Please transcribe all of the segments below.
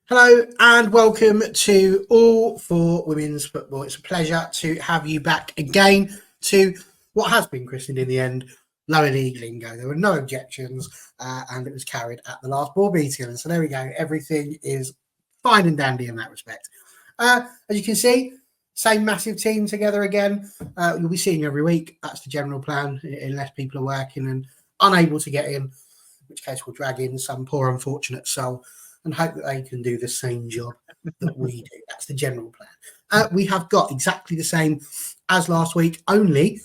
Hello and welcome to All for Women's Football. It's a pleasure to have you back again to what has been christened in the end Lower League Lingo. There were no objections and it was carried at the last board meeting. So there we go. Everything is fine and dandy in that respect. As you can see, same massive team together again. You'll be seeing you every week. That's the general plan, unless people are working and unable to get in, in which case we'll drag in some poor unfortunate soul and hope that they can do the same job that we do. That's the general plan. We have got exactly the same as last week, only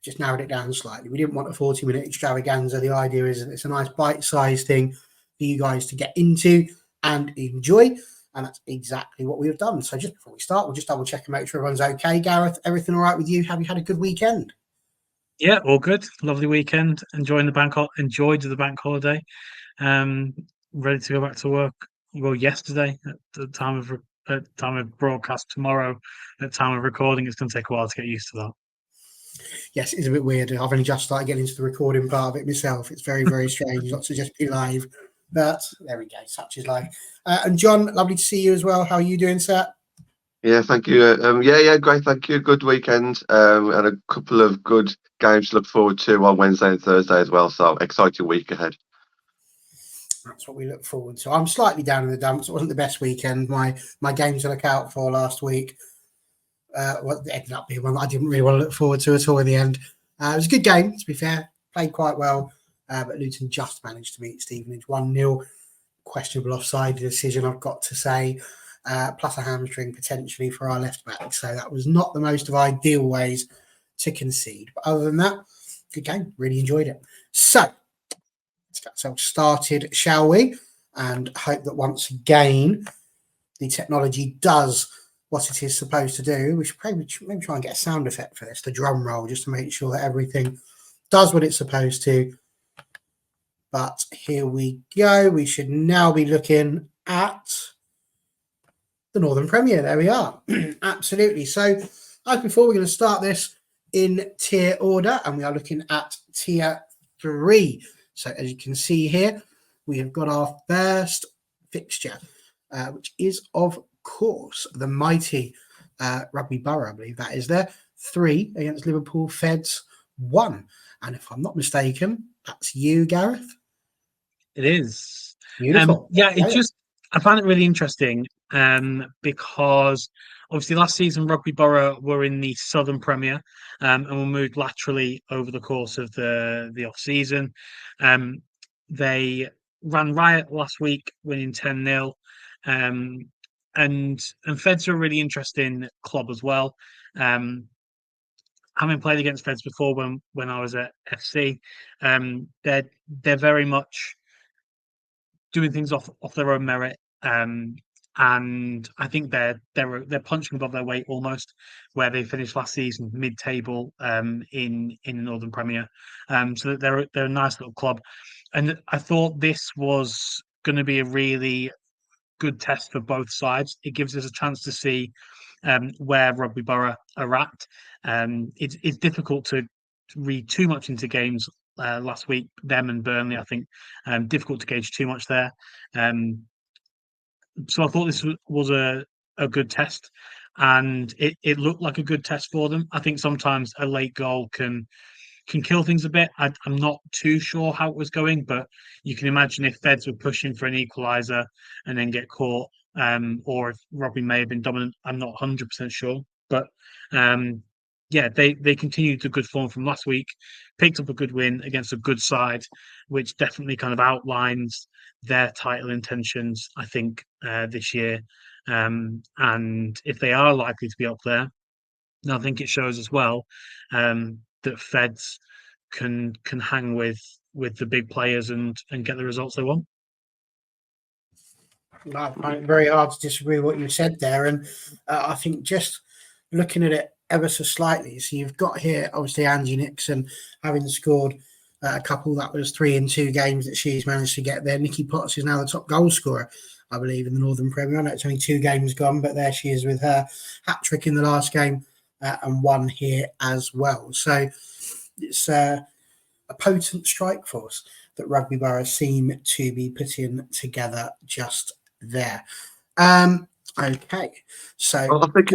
just narrowed it down slightly. We didn't want a 40-minute extravaganza. The idea is that it's a nice bite-sized thing for you guys to get into and enjoy, and that's exactly what we have done. So just before we start, we'll just double-check and make sure everyone's okay. Gareth, everything all right with you? Have you had a good weekend? Yeah, all good. Lovely weekend. Enjoyed the bank holiday. Ready to go back to work. Well, yesterday at the time of broadcast. Tomorrow at time of recording, it's going to take a while to get used to that. Yes, it's a bit weird. I've only just started getting into the recording part of it myself. It's very, very strange not to just be live. But there we go. Such is life. And John, lovely to see you as well. How are you doing, sir? Yeah, thank you. Yeah, great. Thank you. Good weekend, and a couple of good games to look forward to on Wednesday and Thursday as well. So exciting week ahead. That's what we look forward to. I'm slightly down in the dumps. It wasn't the best weekend. My games to look out for last week ended up being one that I didn't really want to look forward to at all in the end. It was a good game, to be fair. Played quite well, but Luton just managed to beat Stevenage 1-0. Questionable offside decision, I've got to say, plus a hamstring potentially for our left back. So that was not the most of ideal ways to concede. But other than that, good game. Really enjoyed it. So let's get ourselves started, shall we? And hope that once again the technology does what it is supposed to do. We should maybe try and get a sound effect for this, the drum roll, just to make sure that everything does what it's supposed to. But here we go. We should now be looking at the Northern Premier. There we are. Absolutely. So as before, we're going to start this in tier order, and we are looking at tier 3. So as you can see here, we have got our first fixture, which is, of course, the mighty Rugby Borough, I believe that is there. 3 against Liverpool Feds 1. And if I'm not mistaken, that's you, Gareth. It is. Beautiful. I find it really interesting because obviously last season Rugby Borough were in the Southern Premier and were moved laterally over the course of the off season. They ran riot last week, winning 10-0. And Feds are a really interesting club as well. Having played against Feds before when I was at FC, they're very much doing things off their own merit. And I think they're punching above their weight almost, where they finished last season mid-table in the Northern Premier. So they're a nice little club, and I thought this was going to be a really good test for both sides. It gives us a chance to see where Rugby Borough are at. It's difficult to read too much into games. Last week, them and Burnley, I think, difficult to gauge too much there. So I thought this was a good test, and it looked like a good test for them. I think sometimes a late goal can kill things a bit. I'm not too sure how it was going, but you can imagine if Feds were pushing for an equaliser and then get caught, or if Robbie may have been dominant. I'm not 100% sure, but they continued the good form from last week, picked up a good win against a good side, which definitely kind of outlines their title intentions, I think, this year. And if they are likely to be up there, I think it shows as well that Feds can hang with the big players and get the results they want. I find it very hard to disagree with what you said there. And I think just looking at it ever so slightly, so you've got here, obviously, Angie Nixon having scored a couple. That was 3 in 2 games that she's managed to get there. Nikki Potts is now the top goal scorer, I believe, in the Northern Premier. I know it's only 2 games gone, but there she is with her hat-trick in the last game and 1 here as well. So it's a potent strike force that Rugby Borough seem to be putting together just there. Okay, so Well, I think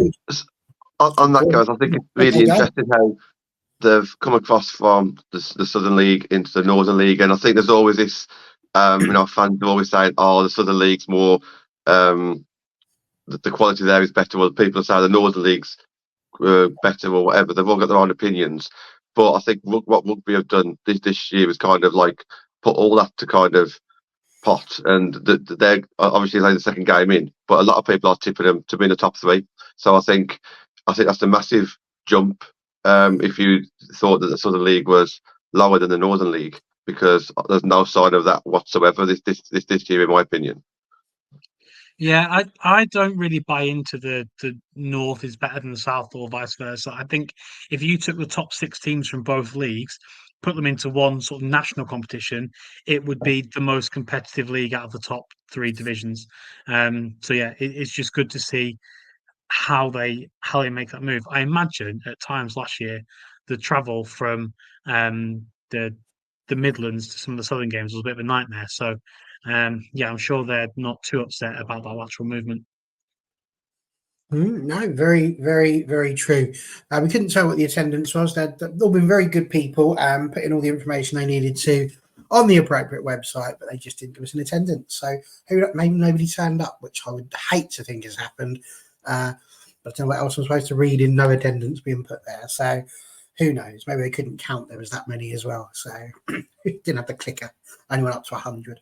on that, guys, I think it's really interesting how they've come across from the Southern League into the Northern League, and I think there's always this, fans are always saying, "Oh, the Southern League's more, the quality there is better." Well, people are saying the Northern League's better or whatever. They've all got their own opinions, but I think what rugby have done this year is kind of like put all that to kind of pot, and they're obviously the second game in, but a lot of people are tipping them to be in the top three. So I think that's a massive jump. If you thought that the Southern League was lower than the Northern League, because there's no sign of that whatsoever this year, in my opinion. Yeah, I don't really buy into the North is better than the South or vice versa. I think if you took the top 6 teams from both leagues, put them into one sort of national competition, it would be the most competitive league out of the top 3 divisions. So yeah, it's just good to see how they make that move. I imagine at times last year, the travel from the Midlands to some of the Southern games was a bit of a nightmare. So yeah, I'm sure they're not too upset about that lateral movement. No, very, very, very true. We couldn't tell what the attendance was. They've all been very good people, putting all the information they needed to on the appropriate website, but they just didn't give us an attendance. So maybe nobody turned up, which I would hate to think has happened. But I don't know what else I'm supposed to read in no attendance being put there. So who knows? Maybe they couldn't count. There was that many as well. So didn't have the clicker. Only went up to 100.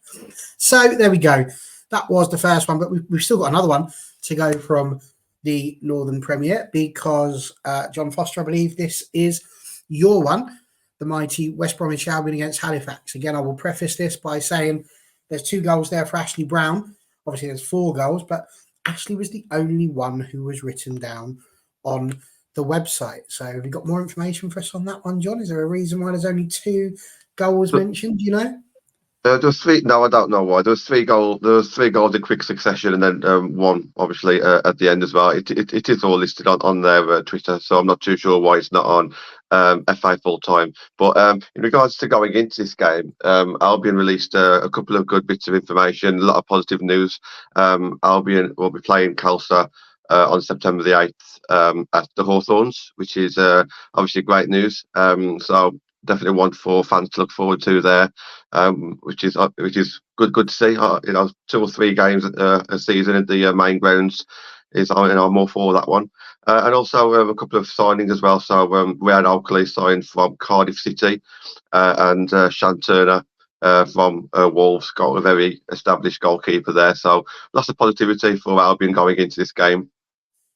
So there we go. That was the first one, but we've still got another one to go from the Northern Premier, because John Foster, I believe this is your one, the mighty West Bromwich Albion against Halifax. Again, I will preface this by saying there's 2 goals there for Ashley Brown. Obviously, there's 4 goals, but Ashley was the only one who was written down on the website. So have you got more information for us on that one, John? Is there a reason why there's only 2 goals mentioned, do you know? There was 3. No, I don't know why. There was 3 goals. There was 3 goals in quick succession, and then one obviously at the end as well. It is all listed on their Twitter, so I'm not too sure why it's not on FA full time. But in regards to going into this game, Albion released a couple of good bits of information, a lot of positive news. Albion will be playing Calcer on September the 8th at the Hawthorns, which is obviously great news. So definitely one for fans to look forward to there, which is good to see. 2 or 3 games a season at the main grounds is I'm all for that one. And also a couple of signings as well. So Ryan Oakley signed from Cardiff City, and Shan Turner from Wolves, got a very established goalkeeper there. So lots of positivity for Albion going into this game.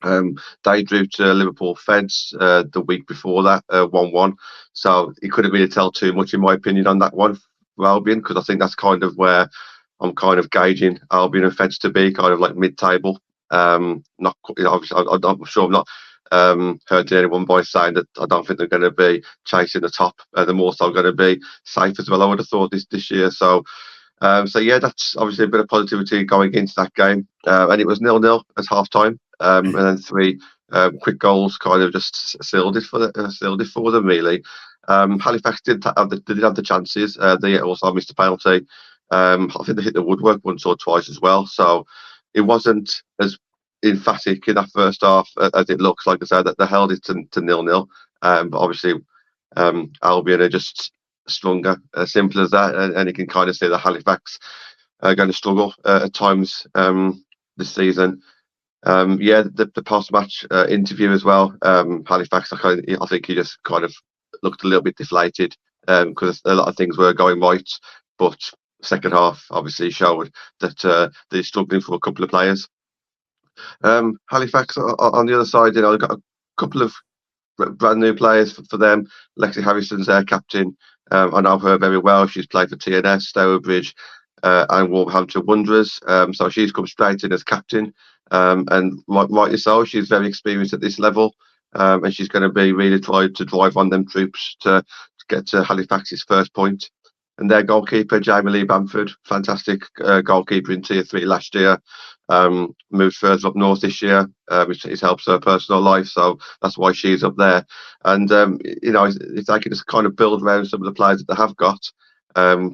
They drew to Liverpool Feds the week before that, 1-1. So it couldn't really tell too much, in my opinion, on that one for Albion, because I think that's kind of where I'm kind of gauging Albion and Feds to be, kind of like mid-table. Not, obviously, I'm sure I'm not hurting anyone by saying that I don't think they're going to be chasing the top. They're more so going to be safe as well, I would have thought, this year. So yeah, that's obviously a bit of positivity going into that game. And it was 0-0 at half time. And then 3 quick goals kind of just sealed it for them, really. Halifax did have the chances. They also missed a penalty. I think they hit the woodwork once or twice as well. So it wasn't as emphatic in that first half as it looks. Like I said, that they held it to 0-0. But obviously, Albion are just stronger, simple as that. And you can kind of see that Halifax are going to struggle at times this season. The post-match interview as well. Halifax, I think he just kind of looked a little bit deflated because a lot of things were going right, but second half obviously showed that they're struggling for a couple of players. Halifax on the other side, they've got a couple of brand new players for them. Lexi Harrison's their captain. I know her very well. She's played for TNS, Stourbridge, and Wolverhampton Wanderers. So she's come straight in as captain. And rightly so, she's very experienced at this level. And she's going to be really trying to drive on them troops to get to Halifax's first point. And their goalkeeper, Jamie Lee Bamford, fantastic goalkeeper in Tier 3 last year. Moved further up north this year, which helps her personal life. So that's why she's up there. And, if they can just kind of build around some of the players that they have got,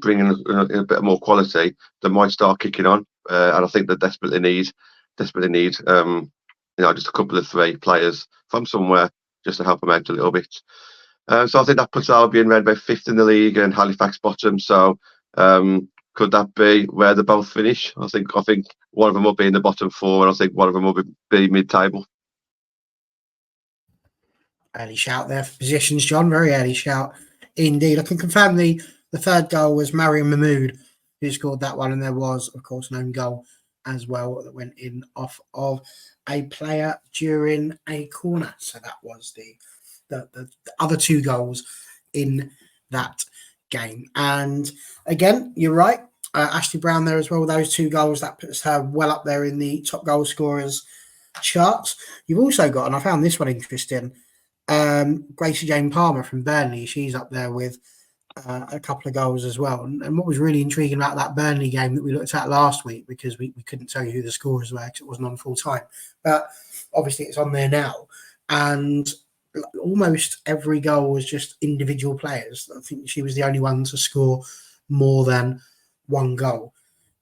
bringing a bit more quality, they might start kicking on. and I think they desperately need just a couple of 3 players from somewhere just to help them out a little bit. So I think that puts Albion round about 5th in the league and Halifax bottom. So could that be where they both finish? I think one of them will be in the bottom 4, and I think one of them will be mid-table. Early shout there for positions, John. Very early shout indeed. I can confirm the third goal was Mariam Mahmood who scored that one, and there was, of course, an own goal as well that went in off of a player during a corner. So that was the other 2 goals in that game. And again, you're right. Ashley Brown there as well. Those 2 goals, that puts her well up there in the top goal scorers charts. You've also got, and I found this one interesting, Gracie Jane Palmer from Burnley. She's up there with a couple of goals as well. And what was really intriguing about that Burnley game that we looked at last week, because we couldn't tell you who the scorers were because it wasn't on full time, but obviously it's on there now. And almost every goal was just individual players. I think she was the only one to score more than 1 goal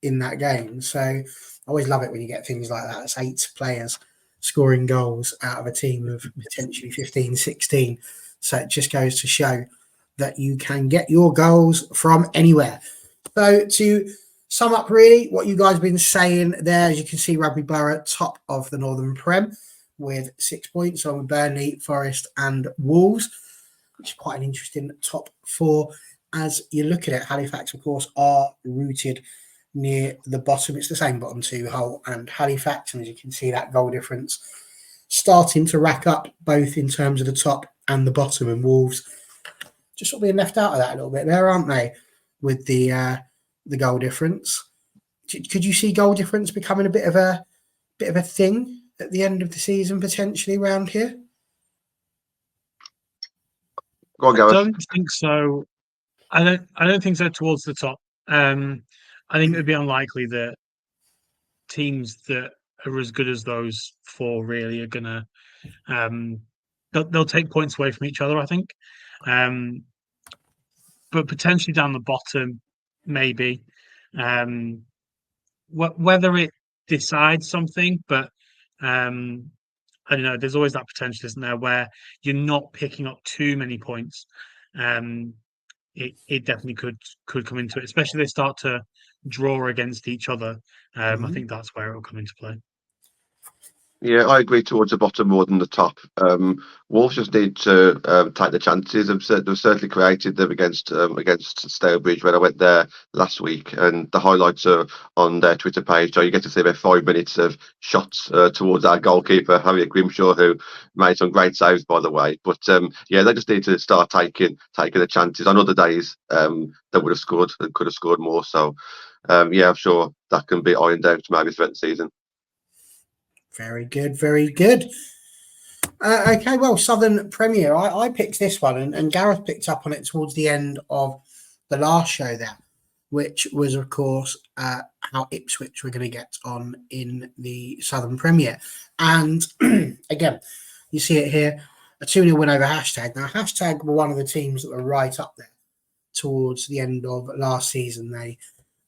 in that game. So I always love it when you get things like that. It's 8 players scoring goals out of a team of potentially 15, 16. So it just goes to show that you can get your goals from anywhere. So to sum up really what you guys have been saying there, as you can see, Rugby Borough top of the Northern Prem with 6 points on Burnley, Forest and Wolves, which is quite an interesting top 4 as you look at it. Halifax, of course, are rooted near the bottom. It's the same bottom 2, Hull and Halifax, and as you can see, that goal difference starting to rack up both in terms of the top and the bottom, and Wolves just sort of being left out of that a little bit there, aren't they, with the goal difference. Could you see goal difference becoming a bit of a thing at the end of the season potentially around here? Go on, Gareth. I don't think so. I don't think so towards the top. I think it would be unlikely that teams that are as good as those 4 really are gonna they'll take points away from each other, I think. But potentially down the bottom, maybe. Whether it decides something, but I don't know. There's always that potential, isn't there, where you're not picking up too many points. It definitely could come into it, especially if they start to draw against each other. I think that's where it will come into play. Yeah, I agree towards the bottom more than the top. Wolves just need to take the chances. They've certainly created them against Stalebridge when I went there last week, and the highlights are on their Twitter page. So you get to see about 5 minutes of shots towards our goalkeeper, Harriet Grimshaw, who made some great saves, by the way. But yeah, they just need to start taking the chances. On other days, they would have scored and could have scored more. So yeah, I'm sure that can be ironed out maybe throughout the season. Very good, very good. Okay, well, Southern Premier. I picked this one, and Gareth picked up on it towards the end of the last show there, which was, of course, how Ipswich were going to get on in the Southern Premier. And again, you see it here, a 2-0 win over Hashtag. Now, Hashtag were one of the teams that were right up there towards the end of last season. They,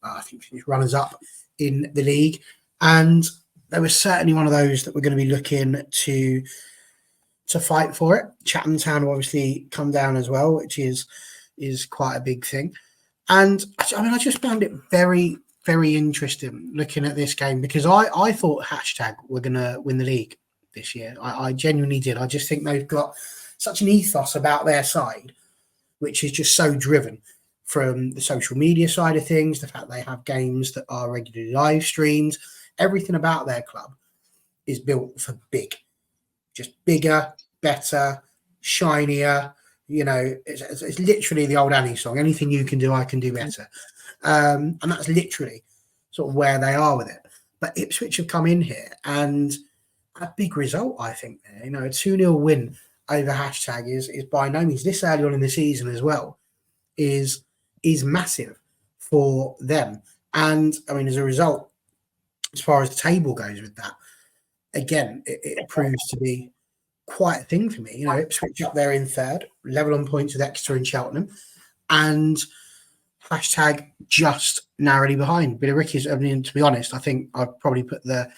I think, finished runners-up in the league, and they were certainly one of those that were going to be looking to fight for it. Chatham Town will obviously come down as well, which is quite a big thing. And I mean, I just found it very, very interesting looking at this game, because I thought Hashtag were going to win the league this year. I genuinely did. I just think they've got such an ethos about their side, which is just so driven from the social media side of things, the fact they have games that are regularly live streamed. Everything about their club is built for big, just bigger, better, shinier. You know, it's literally the old Annie song. Anything you can do, I can do better. And that's literally sort of where they are with it. But Ipswich have come in here, and a big result, I think. You know, a 2-0 win over Hashtag is by no means, this early on in the season as well, is massive for them. And I mean, as a result, as far as the table goes with that, again, it proves to be quite a thing for me. You know, Ipswich up there in third, level on points with Exeter and Cheltenham, and hashtag just narrowly behind. Billericay's, I mean, to be honest, I think I'd probably put the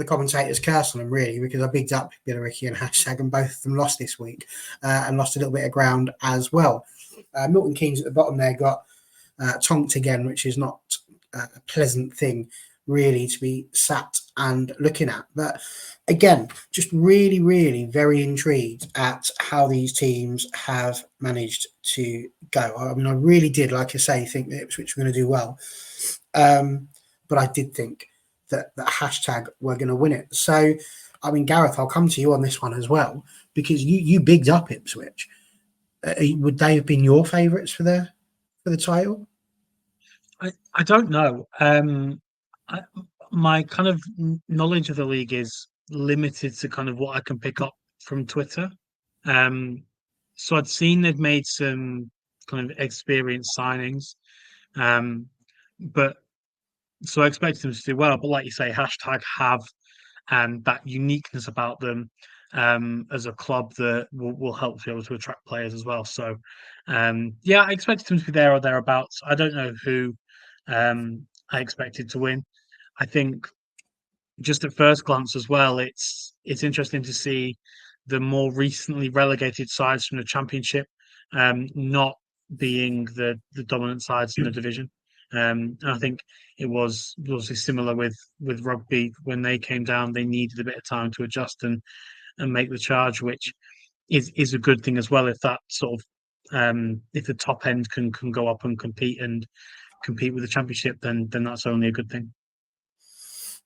commentator's curse on them, really, because I bigged up Billericay and hashtag, and both of them lost this week and lost a little bit of ground as well. Milton Keynes at the bottom there got tonked again, which is not a pleasant thing, really, to be sat and looking at. But again, just really, really very intrigued at how these teams have managed to go. I mean, I really did, like I say, think that Ipswich were going to do well. But I did think that hashtag were going to win it. So, I mean, Gareth, I'll come to you on this one as well, because you bigged up Ipswich. Would they have been your favourites for the title? I don't know. My kind of knowledge of the league is limited to kind of what I can pick up from Twitter. So I'd seen they'd made some kind of experienced signings, but so I expected them to do well. But like you say, hashtag have that uniqueness about them as a club that will help to be able to attract players as well. So yeah, I expected them to be there or thereabouts. I don't know who I expected to win. I think just at first glance as well, it's interesting to see the more recently relegated sides from the Championship not being the dominant sides in the division. And I think it was obviously similar with rugby when they came down. They needed a bit of time to adjust and make the charge, which is a good thing as well. If that sort of if the top end can go up and compete with the Championship, then that's only a good thing.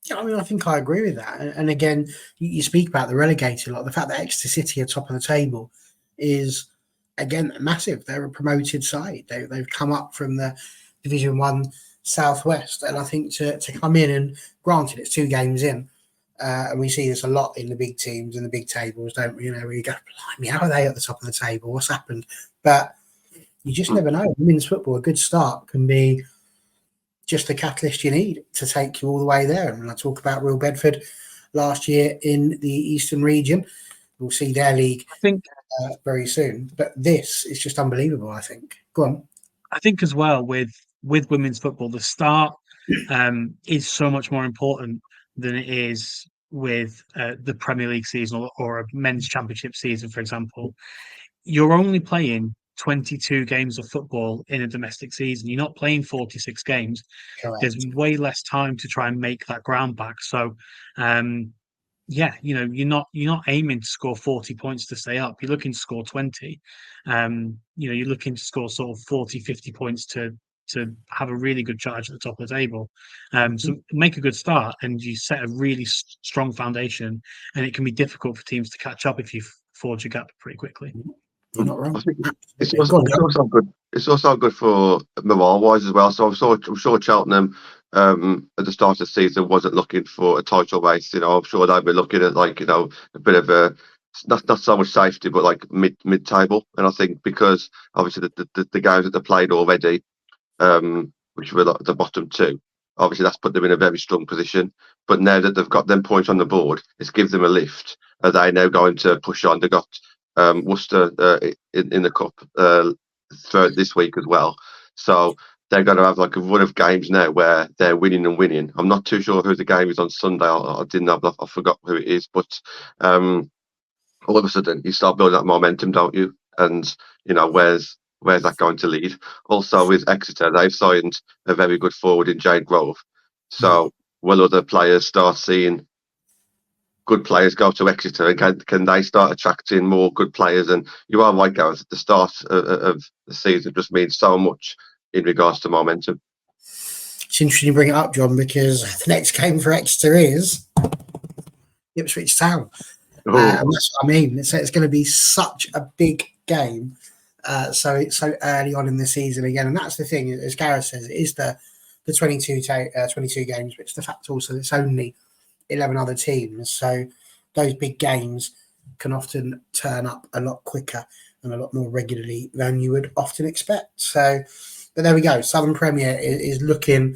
Yeah, I mean, I think I agree with that. And again, you speak about the relegated, like the fact that Exeter City are top of the table is, again, massive. They're a promoted side. They've come up from the Division 1 Southwest. And I think to come in, and granted, it's 2 games in, and we see this a lot in the big teams and the big tables, don't we? You know, where you go, blimey, how are they at the top of the table? What's happened? But you just never know. Women's football, a good start can be just the catalyst you need to take you all the way there. And I talk about Real Bedford last year in the Eastern region. We'll see their league, I think, very soon. But this is just unbelievable, I think. Go on. I think as well with women's football, the start is so much more important than it is with the Premier League season or a men's championship season, for example. You're only playing 22 games of football in a domestic season. You're not playing 46 games. Correct. There's way less time to try and make that ground back. So, yeah, you know, you're not aiming to score 40 points to stay up. You're looking to score 20. You know, you're looking to score sort of 40, 50 points to have a really good charge at the top of the table. So make a good start and you set a really strong foundation, and it can be difficult for teams to catch up if you forge a gap pretty quickly. You're not wrong. I think it's also good. It's also good for morale-wise as well. So I'm sure Cheltenham at the start of the season wasn't looking for a title race. You know, I'm sure they'd be looking at, like, you know, a bit of a not so much safety, but like mid table. And I think because obviously the games that they played already, which were like the bottom 2, obviously that's put them in a very strong position. But now that they've got them points on the board, it's gives them a lift. Are they now going to push on? They got Worcester in the cup throughout this week as well, so they're going to have like a run of games now where they're winning and winning. I'm not too sure who the game is on Sunday. I didn't have, I forgot who it is, but all of a sudden you start building that momentum, don't you? And you know, where's that going to lead? Also with Exeter, they've signed a very good forward in Jane Grove, so will other players start seeing good players go to Exeter, and can they start attracting more good players? And you are right, Gareth, at the start of the season just means so much in regards to momentum. It's interesting you bring it up, John, because the next game for Exeter is Ipswich Town. And that's what I mean. It's going to be such a big game. So it's so early on in the season again. And that's the thing, as Gareth says, it is the 22 games, but it's the fact also that it's only 11 other teams, so those big games can often turn up a lot quicker and a lot more regularly than you would often expect. So, but there we go. Southern Premier is looking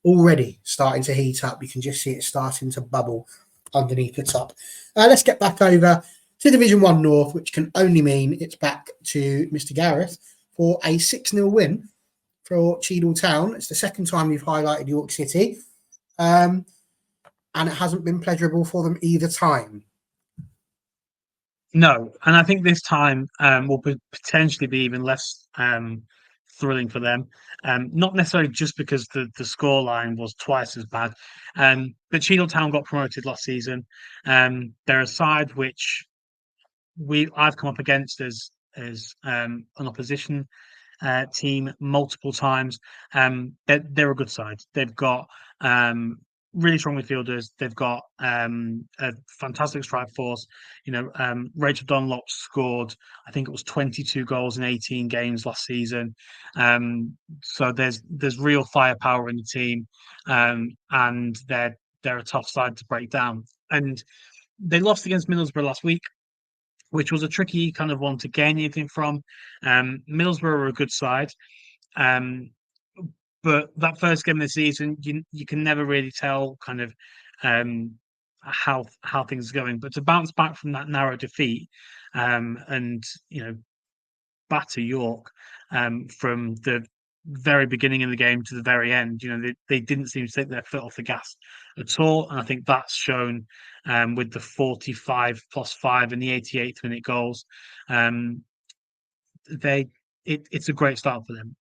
already starting to heat up. You can just see it starting to bubble underneath the top. Let's get back over to Division 1 North, which can only mean it's back to Mr. Gareth for a 6-0 win for Cheadle Town. It's the second time you've highlighted York City, and it hasn't been pleasurable for them either time. No, and I think this time will potentially be even less thrilling for them. Not necessarily just because the scoreline was twice as bad, but Cheadle Town got promoted last season. They're a side which I've come up against as an opposition team multiple times. They're a good side. They've got really strong midfielders. They've got a fantastic strike force. Rachel Dunlop scored, I think it was 22 goals in 18 games last season. So there's real firepower in the team, and they're a tough side to break down. And they lost against Middlesbrough last week, which was a tricky kind of one to gain anything from. Middlesbrough are a good side, but that first game of the season, you can never really tell kind of how things are going. But to bounce back from that narrow defeat, and batter York from the very beginning of the game to the very end, they didn't seem to take their foot off the gas at all, and I think that's shown with the 45+5 and the 88th minute goals. It's a great start for them.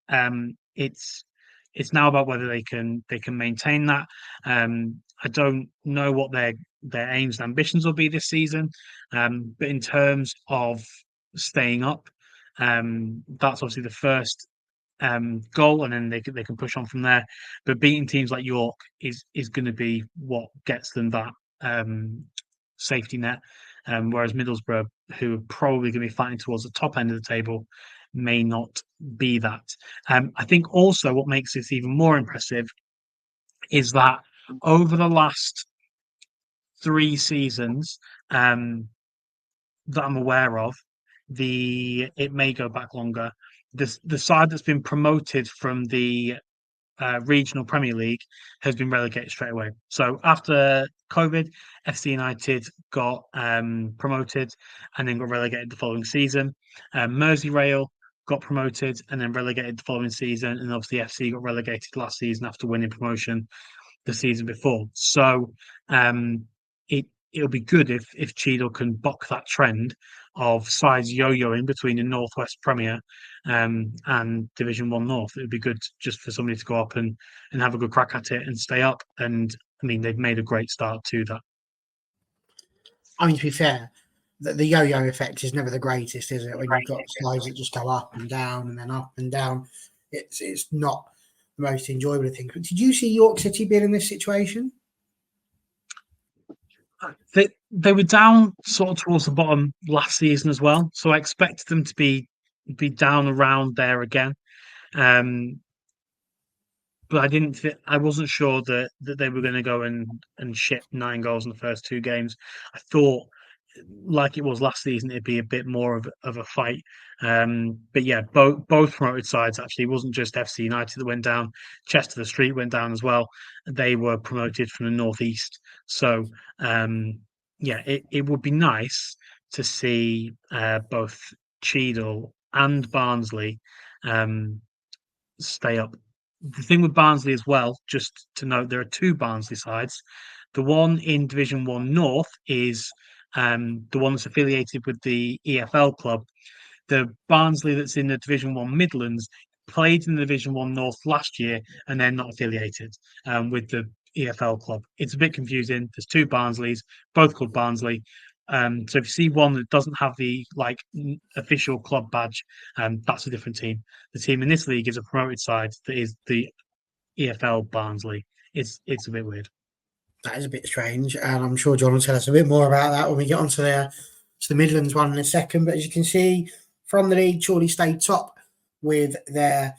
It's now about whether they can maintain that. I don't know what their aims and ambitions will be this season, but in terms of staying up, that's obviously the first goal, and then they can push on from there. But beating teams like York is going to be what gets them that safety net, whereas Middlesbrough, who are probably going to be fighting towards the top end of the table, may not be that. I think also what makes this even more impressive is that over the last 3 seasons that I'm aware of, it may go back longer. The side that's been promoted from the regional Premier League has been relegated straight away. So after COVID, FC United got promoted and then got relegated the following season. Merseyrail got promoted and then relegated the following season, and obviously FC got relegated last season after winning promotion the season before. So it'll be good if Cheadle can buck that trend of sides yo-yoing between the Northwest Premier and Division 1 North. It would be good just for somebody to go up and have a good crack at it and stay up. And I mean, they've made a great start to that. I mean, to be fair, the yo-yo effect is never the greatest, is it? When you've got sides that just go up and down and then up and down, it's not the most enjoyable thing. But did you see York City being in this situation? They were down sort of towards the bottom last season as well, so I expected them to be down around there again. But I wasn't sure that they were going to go and ship 9 goals in the first 2 games. I thought, like it was last season, it'd be a bit more of a fight. But yeah, both promoted sides actually. It wasn't just FC United that went down. Chester the Street went down as well. They were promoted from the northeast. So yeah, it would be nice to see both Cheadle and Barnsley stay up. The thing with Barnsley as well, just to note, there are 2 Barnsley sides. The one in Division 1 North is the one that's affiliated with the EFL club. The Barnsley that's in the Division 1 Midlands played in the Division 1 North last year, and they're not affiliated with the EFL club. It's a bit confusing. There's 2 Barnsleys, both called Barnsley. So if you see one that doesn't have the official club badge, that's a different team. The team in this league is a promoted side that is the EFL Barnsley. It's a bit weird. That is a bit strange, and I'm sure John will tell us a bit more about that when we get onto the Midlands one in a second. But as you can see from the league, Chorley stayed top with their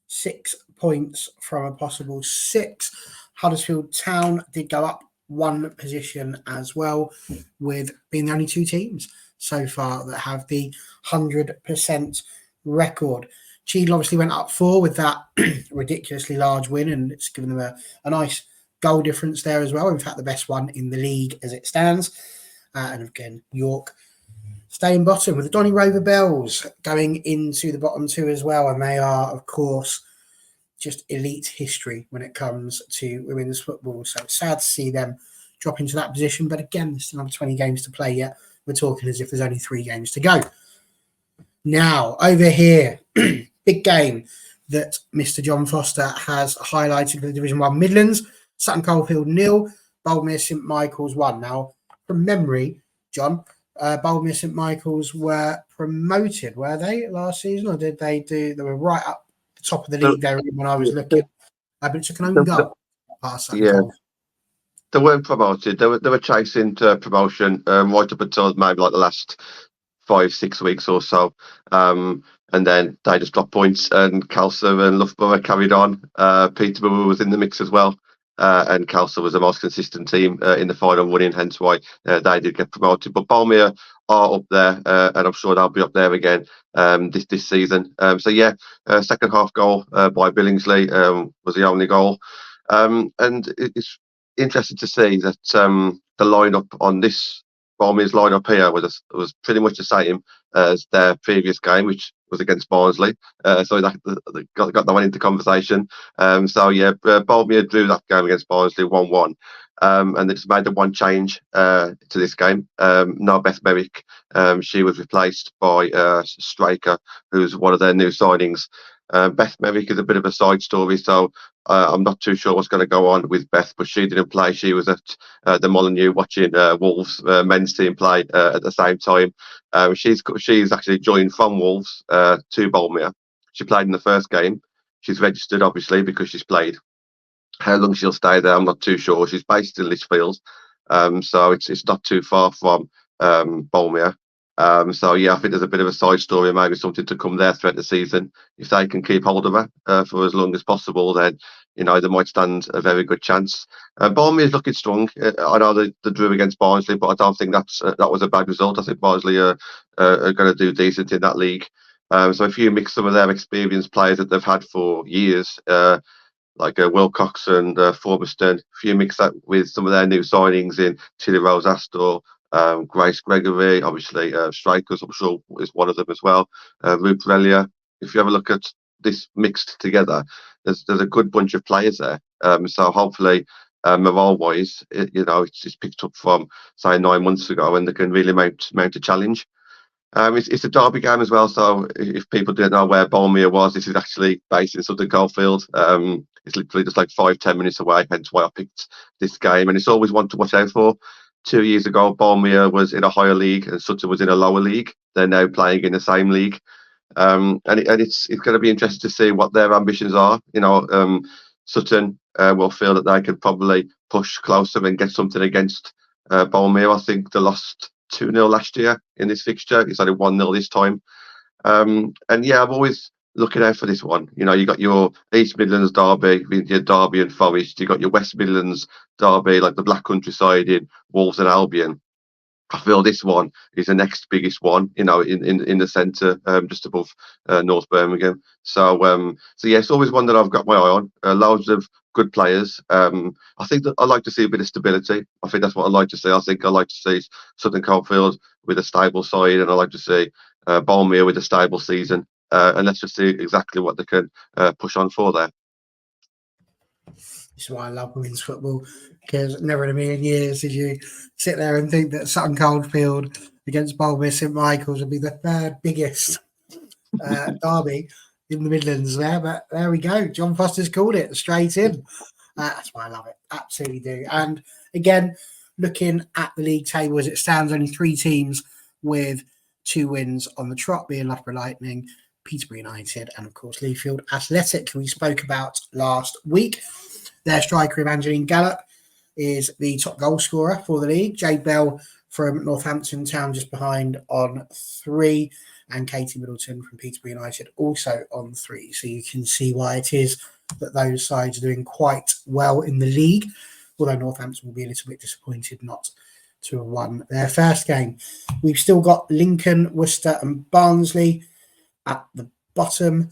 6 points from a possible 6. Huddersfield Town did go up 1 position as well, with being the only 2 teams so far that have the 100% record. Cheadle obviously went up 4 with that ridiculously large win, and it's given them a nice goal difference there as well. In fact, the best one in the league as it stands. And again, York staying bottom with the Donny Rover Bells going into the bottom 2 as well. And they are, of course, just elite history when it comes to women's football. So it's sad to see them drop into that position. But again, there's still another 20 games to play yet. We're talking as if there's only 3 games to go. Now, over here, big game that Mr. John Foster has highlighted for the Division 1 Midlands. Sutton Coldfield 0, Boldmere St Michael's 1. Now, from memory, John, Boldmere St Michael's were promoted, were they, last season? Or did they were right up the top of the league there when I was looking. But it took an own goal past Sutton Coldfield. They weren't promoted. They were chasing promotion right up until maybe like the last 5-6 weeks or so. And then they just dropped points, and Calcer and Loughborough carried on. Peterborough was in the mix as well. And Calcer was the most consistent team in the final running, hence why they did get promoted. But Boldmere are up there, and I'm sure they'll be up there again this season. Second half goal by Billingsley was the only goal. And it's interesting to see that the lineup on this Boldmere's lineup here was pretty much the same as their previous game, which was against Barnsley. So that got that one into conversation. Boldmere drew that game against Barnsley 1-1. And they just made the one change to this game. No Beth Merrick. She was replaced by Straker, who's one of their new signings. Beth Merrick is a bit of a side story, so I'm not too sure what's going to go on with Beth, but she didn't play. She was at the Molineux watching Wolves men's team play at the same time. She's actually joined from Wolves to Boldmere. She played in the first game. She's registered, obviously, because she's played. How long she'll stay there, I'm not too sure. She's based in Lichfield, so it's not too far from Boldmere. I think there's a bit of a side story, maybe something to come there throughout the season. If they can keep hold of her for as long as possible, then they might stand a very good chance. Boldmere is looking strong. I know they drew against Barnsley, but I don't think that was a bad result. I think Barnsley are going to do decent in that league. So if you mix some of their experienced players that they've had for years, like Wilcox and Forberston, if you mix that with some of their new signings in Tilly Rose Astor, Grace Gregory, obviously Strikers, I'm sure is one of them as well. Ruth Relia. If you have a look at this mixed together, there's a good bunch of players there. So hopefully, morale-wise, it's picked up from say 9 months ago, and they can really mount a challenge. It's a derby game as well, so if people didn't know where Boldmere was, this is actually based in Sutton Coldfield. It's literally just like 5-10 minutes away, hence why I picked this game, and it's always one to watch out for. 2 years ago, Boldmere was in a higher league and Sutton was in a lower league. They're now playing in the same league. It's going to be interesting to see what their ambitions are. Sutton will feel that they could probably push closer and get something against Boldmere. I think they lost 2-0 last year in this fixture. It's only 1-0 this time. I'm always looking out for this one. You got your East Midlands derby, your Derby and Forest. You got your West Midlands derby, like the Black Countryside in Wolves and Albion. I feel this one is the next biggest one, in the centre, just above North Birmingham. It's always one that I've got my eye on. Loads of good players. I think that I like to see a bit of stability. I think that's what I like to see. I think I like to see Sutton Coldfield with a stable side, and I like to see Boldmere with a stable season. And let's just see exactly what they can push on for there. This is why I love women's football, because never in a million years did you sit there and think that Sutton Coldfield against Boldmere St Michael's would be the third biggest derby in the Midlands there. But there we go. John Foster's called it straight in. That's why I love it. Absolutely do. And again, looking at the league table as it stands, only 3 teams with 2 wins on the trot, being Loughborough Lightning, Peterborough United, and of course Leafield Athletic, who we spoke about last week. Their striker, Evangeline Gallup, is the top goal scorer for the league. Jade Bell from Northampton Town just behind on 3, and Katie Middleton from Peterborough United also on 3. So you can see why it is that those sides are doing quite well in the league, although Northampton will be a little bit disappointed not to have won their first game. We've still got Lincoln, Worcester and Barnsley at the bottom,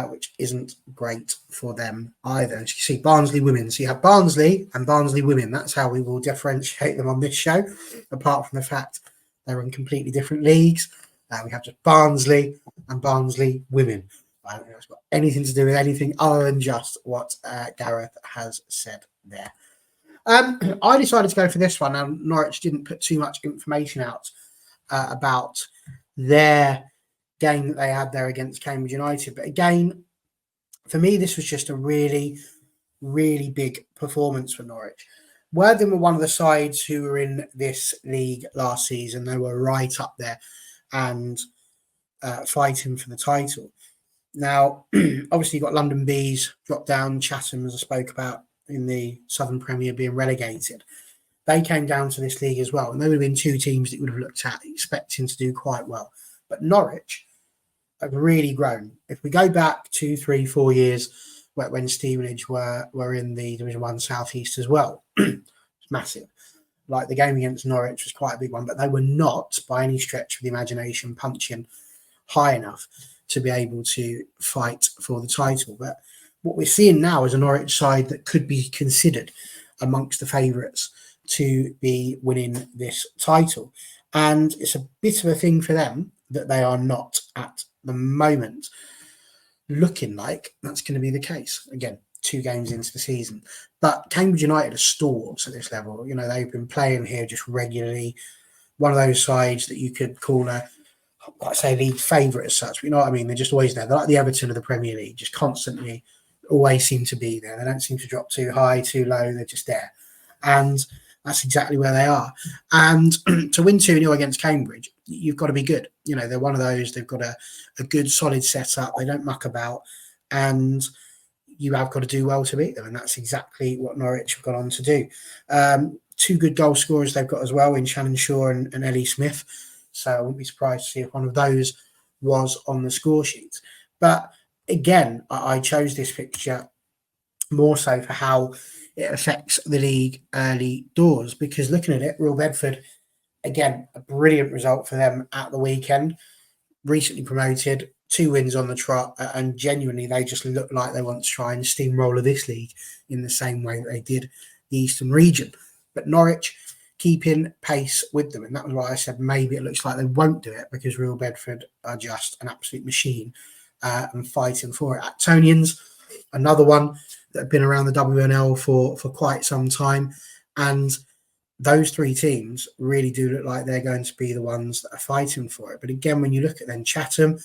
which isn't great for them either. As you see, Barnsley women. So you have Barnsley and Barnsley women. That's how we will differentiate them on this show, apart from the fact they're in completely different leagues. We have just Barnsley and Barnsley women. I don't know if it's got anything to do with anything other than just what Gareth has said there. I decided to go for this one. Now, Norwich didn't put too much information out about their game that they had there against Cambridge United. But again, for me, this was just a really, really big performance for Norwich. Worthing were one of the sides who were in this league last season. They were right up there and fighting for the title. Now, obviously, you've got London Bees dropped down, Chatham, as I spoke about, in the Southern Premier being relegated. They came down to this league as well, and there would have been two teams that you would have looked at expecting to do quite well. But Norwich have really grown. If we go back 2, 3, 4 years, when Stevenage were in the Division 1 South East as well, it's massive. Like the game against Norwich was quite a big one, but they were not, by any stretch of the imagination, punching high enough to be able to fight for the title. But what we're seeing now is a Norwich side that could be considered amongst the favourites to be winning this title. And it's a bit of a thing for them that they are not at the moment looking like that's going to be the case. Again, 2 games into the season. But Cambridge United are stalwarts at this level. You know, they've been playing here just regularly. One of those sides that you could call I say league favourite as such. But you know what I mean? They're just always there. They're like the Everton of the Premier League, just constantly always seem to be there. They don't seem to drop too high, too low. They're just there. And that's exactly where they are. And to win 2-0 against Cambridge, you've got to be good. You know, they're one of those. They've got a good, solid setup. They don't muck about. And you have got to do well to beat them. And that's exactly what Norwich have gone on to do. 2 good goal scorers they've got as well in Shannon Shaw and Ellie Smith. So I wouldn't be surprised to see if one of those was on the score sheet. But again, I chose this picture more so for how it affects the league early doors, because looking at it, Real Bedford, again, a brilliant result for them at the weekend. Recently promoted, 2 wins on the trot, and genuinely they just look like they want to try and steamroller this league in the same way that they did the Eastern region. But Norwich keeping pace with them, and that was why I said maybe it looks like they won't do it, because Real Bedford are just an absolute machine and fighting for it. Actonians, another one that have been around the WNL for quite some time, and those 3 teams really do look like they're going to be the ones that are fighting for it. But again, when you look at then Chatham,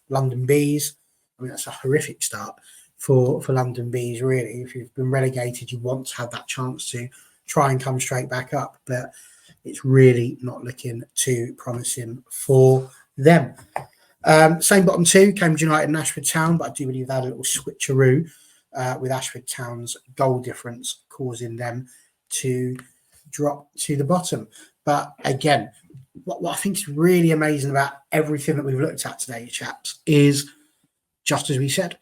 London Bees, I mean, that's a horrific start for London Bees, really. If you've been relegated, you want to have that chance to try and come straight back up, but it's really not looking too promising for them. Same bottom 2, Cambridge United and Ashford Town, but I do believe they had a little switcheroo with Ashford Town's goal difference causing them to drop to the bottom. But again, what I think is really amazing about everything that we've looked at today, chaps, is just as we said,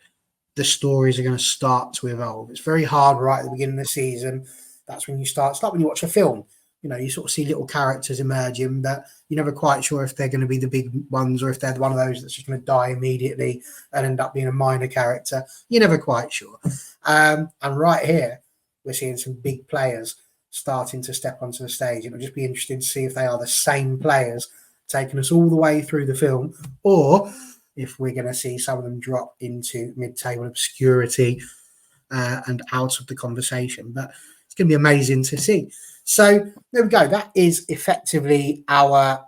the stories are going to start to evolve. It's very hard right at the beginning of the season. That's when you start. It's like when you watch a film. You know, you sort of see little characters emerging, but you're never quite sure if they're going to be the big ones or if they're one of those that's just going to die immediately and end up being a minor character. You're never quite sure. And right here, we're seeing some big players starting to step onto the stage. It'll just be interesting to see if they are the same players taking us all the way through the film, or if we're going to see some of them drop into mid-table obscurity and out of the conversation. But it's going to be amazing to see. So there we go. That is effectively our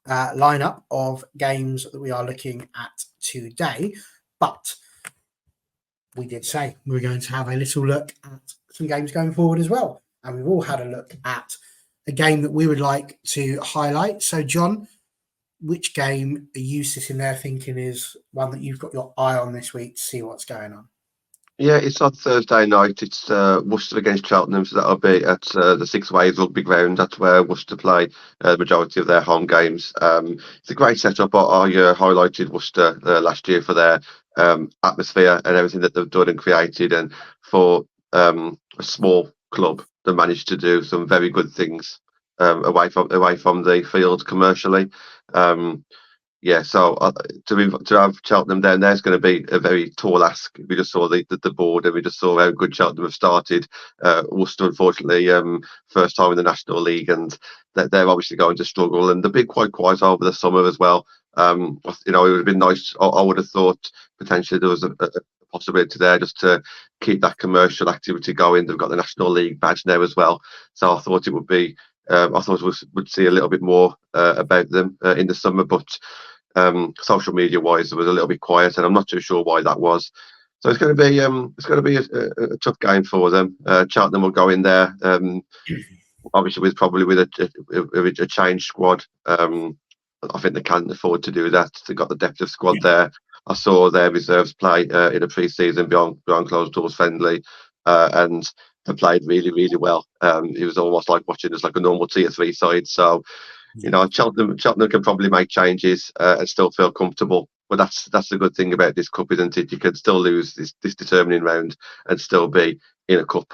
lineup of games that we are looking at today. But we did say we were going to have a little look at some games going forward as well. And we've all had a look at a game that we would like to highlight. So, John, which game are you sitting there thinking is one that you've got your eye on this week to see what's going on? Yeah, it's on Thursday night. It's Worcester against Cheltenham, so that'll be at the Six Ways Rugby Ground. That's where Worcester play the majority of their home games. It's a great setup. I highlighted Worcester last year for their atmosphere and everything that they've done and created, and for a small club, they managed to do some very good things away from the field commercially. So to have Cheltenham down there is going to be a very tall ask. We just saw the board, and we just saw how good Cheltenham have started. Worcester, unfortunately, first time in the National League, and they're obviously going to struggle. And they've been quite quiet over the summer as well. You know, it would have been nice. I would have thought potentially there was a possibility there just to keep that commercial activity going. They've got the National League badge now as well, so I thought it would be. I thought would see a little bit more about them in the summer, but social media wise, it was a little bit quiet, and I'm not too sure why that was. So it's going to be a tough game for them. Cheltenham will go in there, obviously with a changed squad. I think they can afford to do that. They've got the depth of squad there. I saw their reserves play in a pre-season behind closed doors friendly, and they played really, really well. It was almost like watching us like a normal tier 3 side. So, you know, Cheltenham can probably make changes and still feel comfortable. But that's the good thing about this cup, isn't it? You can still lose this determining round and still be in a cup,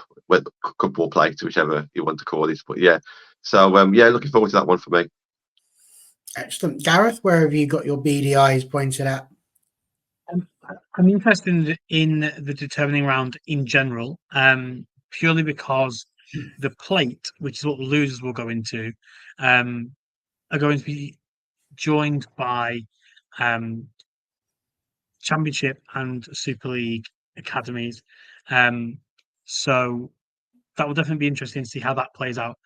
cup or plate, whichever you want to call it. But yeah, so looking forward to that one for me. Excellent. Gareth, where have you got your beady eyes pointed at? I'm interested in the determining round in general, purely because the plate, which is what the losers will go into, are going to be joined by Championship and Super League academies. So that will definitely be interesting to see how that plays out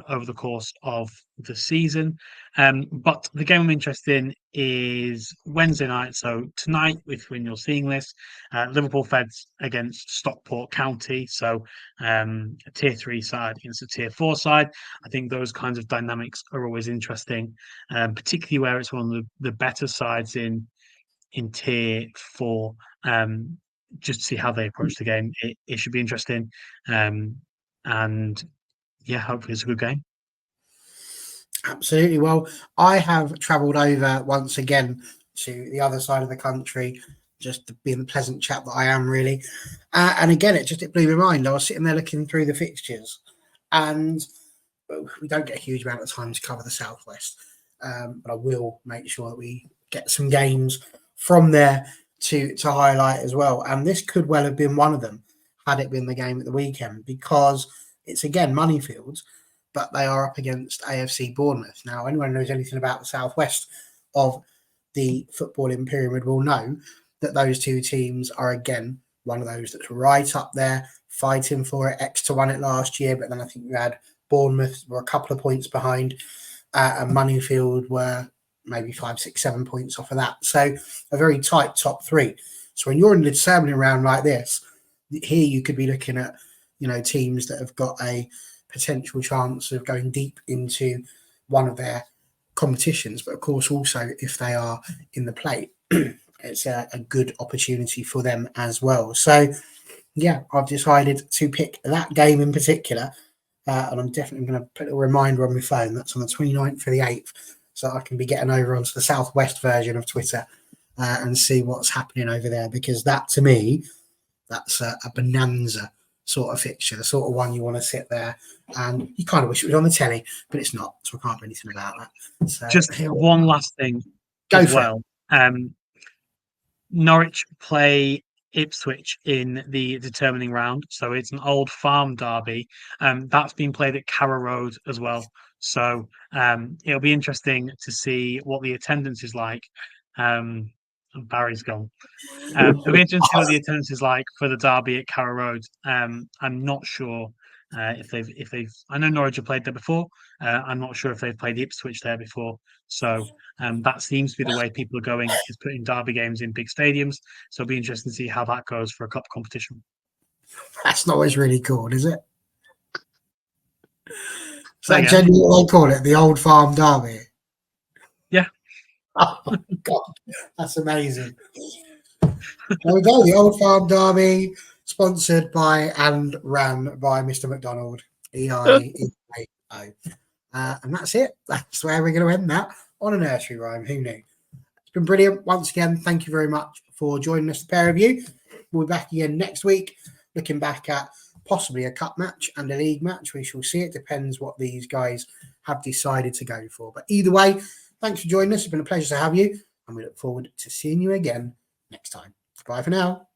over the course of the season. But the game I'm interested in is Wednesday night. So tonight, when you're seeing this, Liverpool Feds against Stockport County. So a tier 3 side against a tier 4 side. I think those kinds of dynamics are always interesting, particularly where it's one of the better sides in tier 4. Just to see how they approach the game. It should be interesting. And yeah, hopefully it's a good game. Absolutely. Well, I have travelled over once again to the other side of the country, just being the pleasant chap that I am, really. And again, it blew my mind. I was sitting there looking through the fixtures, and we don't get a huge amount of time to cover the Southwest, but I will make sure that we get some games from there to highlight as well. And this could well have been one of them had it been the game at the weekend, because it's again Moneyfields, but they are up against AFC Bournemouth. Now, anyone who knows anything about the Southwest of the footballing pyramid will know that those two teams are again one of those that's right up there, fighting for it. Exeter won it last year, but then I think we had Bournemouth were a couple of points behind, and Moneyfield were maybe 5, 6, 7 points off of that. So a very tight top 3. So when you're in the determining round like this, here you could be looking at, you know, teams that have got a potential chance of going deep into one of their competitions. But of course, also if they are in the plate, it's a good opportunity for them as well. So yeah, I've decided to pick that game in particular. And I'm definitely going to put a reminder on my phone. That's on the 29th for the 8th. So I can be getting over onto the Southwest version of Twitter and see what's happening over there. Because that, to me, that's a bonanza sort of fixture, the sort of one you want to sit there and you kind of wish it was on the telly, but it's not. So I can't do anything about that. So just one last thing as well. Norwich play Ipswich in the determining round, so it's an old farm derby. That's been played at Carrow Road as well, so it'll be interesting to see what the attendance is like. Barry's gone. It'll be interesting to see what the attendance is like for the derby at Carrow Road. I'm not sure if they've. I know Norwich have played there before. I'm not sure if they've played Ipswich there before. So that seems to be the way people are going, is putting derby games in big stadiums. So it'll be interesting to see how that goes for a cup competition. That's not always really cool, is it? Is that genuinely what they call it? The old farm derby? Yeah. Oh my God, that's amazing. There we go, the Old Farm Derby, sponsored by and ran by Mr. McDonald, EIEAO. And that's it. That's where we're going to end that, on a nursery rhyme. Who knew? It's been brilliant. Once again, thank you very much for joining us, the pair of you. We'll be back again next week, looking back at possibly a cup match and a league match. We shall see. It depends what these guys have decided to go for. But either way, thanks for joining us. It's been a pleasure to have you, and we look forward to seeing you again next time. Bye for now.